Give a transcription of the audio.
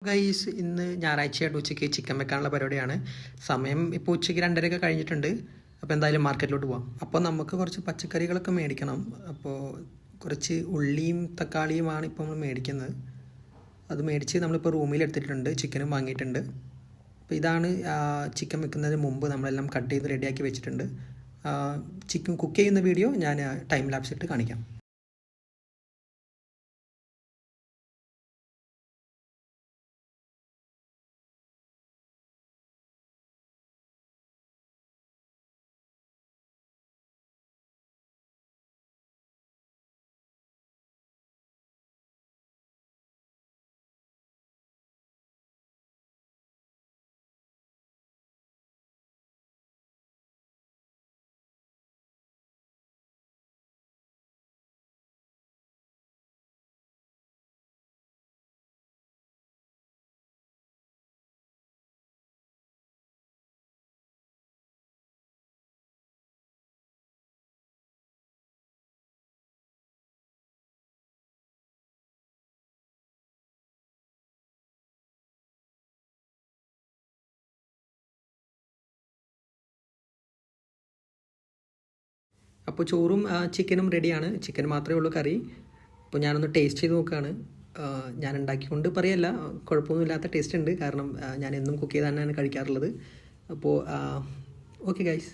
Guys ഇന്ന് ഞായറാഴ്ചയായിട്ട് ഉച്ചയ്ക്ക് chicken വെക്കാനുള്ള പരിപാടിയാണ്. സമയം ഇപ്പോൾ ഉച്ചയ്ക്ക് 2:30 കഴിഞ്ഞിട്ടുണ്ട്. അപ്പോൾ എന്തായാലും മാർക്കറ്റിലോട്ട് പോകാം. അപ്പോൾ നമുക്ക് കുറച്ച് പച്ചക്കറികളൊക്കെ മേടിക്കണം. അപ്പോൾ കുറച്ച് ഉള്ളിയും തക്കാളിയുമാണ് ഇപ്പോൾ നമ്മൾ മേടിക്കുന്നത്. അത് മേടിച്ച് നമ്മളിപ്പോൾ റൂമിൽ എടുത്തിട്ടുണ്ട്. ചിക്കനും വാങ്ങിയിട്ടുണ്ട്. അപ്പോൾ ഇതാണ് ചിക്കൻ വെക്കുന്നതിന് മുമ്പ് നമ്മളെല്ലാം കട്ട് ചെയ്ത് റെഡിയാക്കി വെച്ചിട്ടുണ്ട്. ചിക്കൻ കുക്ക് ചെയ്യുന്ന വീഡിയോ ഞാൻ ടൈം ലാപ്സ് ഇട്ട് കാണിക്കാം. അപ്പോൾ ചോറും ചിക്കനും റെഡിയാണ്. ചിക്കൻ മാത്രമേ ഉള്ളൂ കറി. അപ്പോൾ ഞാനൊന്ന് ടേസ്റ്റ് ചെയ്ത് നോക്കുകയാണ്. ഞാൻ ഉണ്ടാക്കിക്കൊണ്ട് പറയല്ല, കുഴപ്പമൊന്നുമില്ലാത്ത ടേസ്റ്റ് ഉണ്ട്. കാരണം ഞാൻ എന്നും കുക്ക് ചെയ്ത് തന്നെയാണ് കഴിക്കാറുള്ളത്. അപ്പോൾ ഓക്കെ ഗൈസ്.